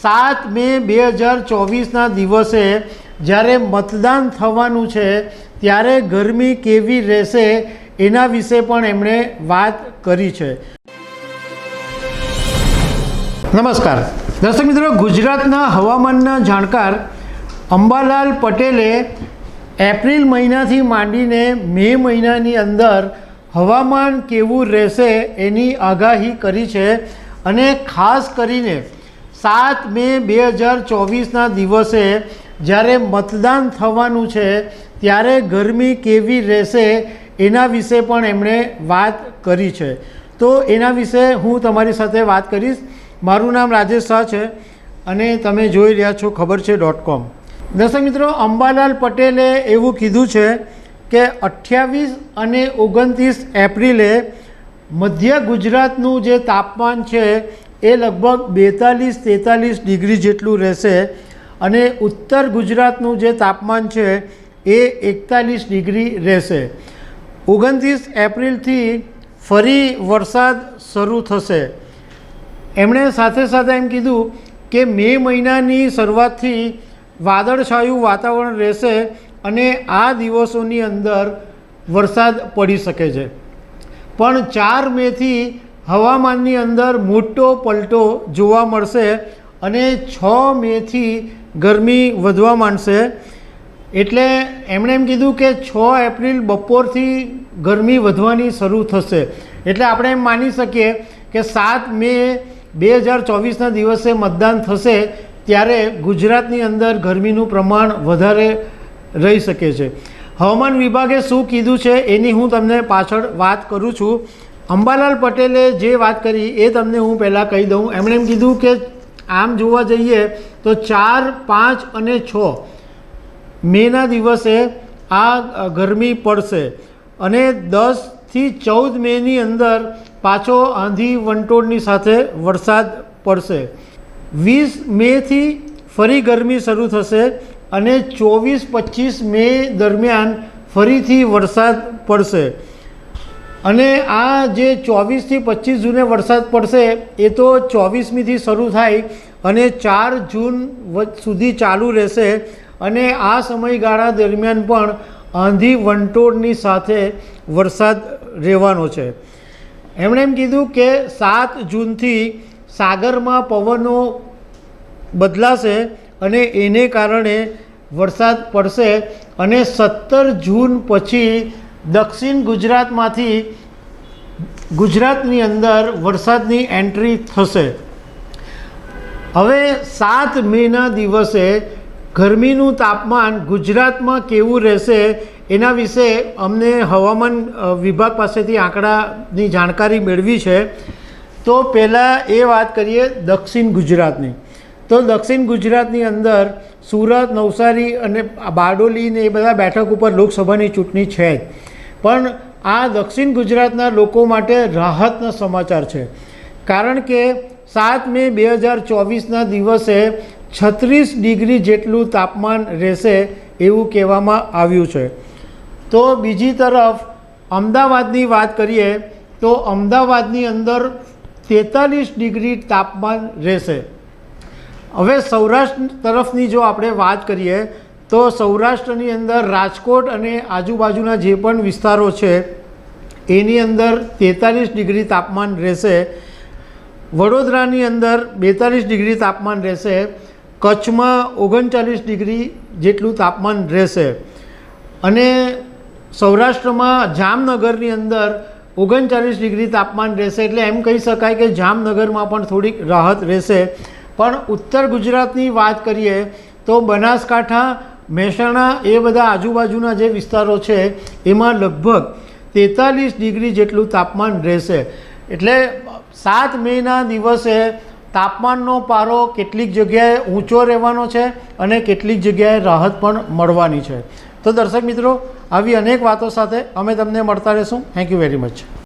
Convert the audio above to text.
7 મે 2024ના દિવસે જ્યારે મતદાન થવાનું છે ત્યારે ગરમી કેવી રહેશે એના વિશે પણ એમણે વાત કરી છે। નમસ્કાર દર્શક મિત્રો, ગુજરાતના હવામાનના જાણકાર અંબાલાલ પટેલે એપ્રિલ મહિનાથી માંડીને મે મહિનાની અંદર હવામાન કેવું રહેશે એની આગાહી કરી છે અને ખાસ કરીને 7 મે 2024ના દિવસે જ્યારે મતદાન થવાનું છે ત્યારે ગરમી કેવી રહેશે એના વિશે પણ એમણે વાત કરી છે। તો એના વિશે હું તમારી સાથે વાત કરીશ। મારું નામ રાજેશ શાહ છે અને તમે જોઈ રહ્યા છો ખબર છે .com। દર્શક મિત્રો, અંબાલાલ પટેલે એવું કીધું છે કે 28 અને 29 એપ્રિલે મધ્ય ગુજરાતનું જે તાપમાન છે એ લગભગ 42-43 ડિગ્રી જેટલું રહેશે અને ઉત્તર ગુજરાતનું જે તાપમાન છે એ 41 ડિગ્રી રહેશે। 29 એપ્રિલથી ફરી વરસાદ શરૂ થશે। એમણે સાથે સાથે એમ કીધું કે મે મહિનાની શરૂઆતથી વાદળછાયું વાતાવરણ રહેશે અને આ દિવસોની અંદર વરસાદ પડી શકે છે, પણ 4 મેથી હવામાનની અંદર મોટો પલટો જોવા મળશે અને 6 મેથી ગરમી વધવા માંડશે। એટલે એમણે એમ કીધું કે 6 એપ્રિલ બપોરથી ગરમી વધવાની શરૂ થશે। એટલે આપણે એમ માની શકીએ કે 7 મે 2024ના દિવસે મતદાન થશે ત્યારે ગુજરાતની અંદર ગરમીનું પ્રમાણ વધારે રહી શકે છે। હવામાન વિભાગે શું કીધું છે એની હું તમને પાછળ વાત કરું છું। અંબાલાલ પટેલે જે વાત કરી એ તમને હું પહેલાં કહી દઉં। એમણે એમ કીધું કે આમ જોવા જઈએ તો 4, 5 અને 6 મેના દિવસે આ ગરમી પડશે અને 10થી 14 મેની અંદર પાછો આંધી વંટોળની સાથે વરસાદ પડશે। 20 મેથી ફરી ગરમી શરૂ થશે અને 24-25 મે દરમિયાન ફરીથી વરસાદ પડશે અને આ જે 24થી 25 જૂને વરસાદ પડશે એ તો 24મીથી શરૂ થાય અને 4 જૂન સુધી ચાલુ રહેશે અને આ સમયગાળા દરમિયાન પણ આંધી વંટોળની સાથે વરસાદ રહેવાનો છે। એમણે એમ કીધું કે 7 જૂનથી સાગરમાં પવનો બદલાશે અને એને કારણે વરસાદ પડશે અને 17 જૂન પછી દક્ષિણ ગુજરાતમાંથી ગુજરાતની અંદર વરસાદની એન્ટ્રી થશે। હવે 7 મેના દિવસે ગરમીનું તાપમાન ગુજરાતમાં કેવું રહેશે એના વિશે અમને હવામાન વિભાગ પાસેથી આંકડાની જાણકારી મેળવી છે। તો પહેલાં એ વાત કરીએ દક્ષિણ ગુજરાતની। તો દક્ષિણ ગુજરાતની અંદર સુરત, નવસારી અને બારડોલી ને એ બધા બેઠક ઉપર લોકસભાની ચૂંટણી છે જ, પણ આ દક્ષિણ ગુજરાતના લોકો માટે રાહતના સમાચાર છે, કારણ કે 7 મે 2024ના દિવસે 36 ડિગ્રી જેટલું તાપમાન રહેશે એવું કહેવામાં આવ્યું છે। તો બીજી તરફ અમદાવાદની વાત કરીએ તો અમદાવાદની અંદર 43 ડિગ્રી તાપમાન રહેશે। હવે સૌરાષ્ટ્ર તરફની જો આપણે વાત કરીએ તો સૌરાષ્ટ્રની અંદર રાજકોટ અને આજુબાજુના જે પણ વિસ્તારો છે એની અંદર 43 ડિગ્રી તાપમાન રહેશે। વડોદરાની અંદર 42 ડિગ્રી તાપમાન રહેશે। કચ્છમાં 39 ડિગ્રી જેટલું તાપમાન રહેશે અને સૌરાષ્ટ્રમાં જામનગરની અંદર 39 ડિગ્રી તાપમાન રહેશે। એટલે એમ કહી શકાય કે જામનગરમાં પણ થોડીક રાહત રહેશે। પણ ઉત્તર ગુજરાતની વાત કરીએ તો બનાસકાંઠા, મહેસાણા એ બધા આજુબાજુના જે વિસ્તારો છે એમાં લગભગ 43 ડિગ્રી જેટલું તાપમાન રહેશે। એટલે 7 મેના દિવસે તાપમાનનો પારો કેટલીક જગ્યાએ ઊંચો રહેવાનો છે અને કેટલીક જગ્યાએ રાહત પણ મળવાની છે। તો દર્શક મિત્રો, આવી અનેક વાતો સાથે અમે તમને મળતા રહીશું। Thank you very much.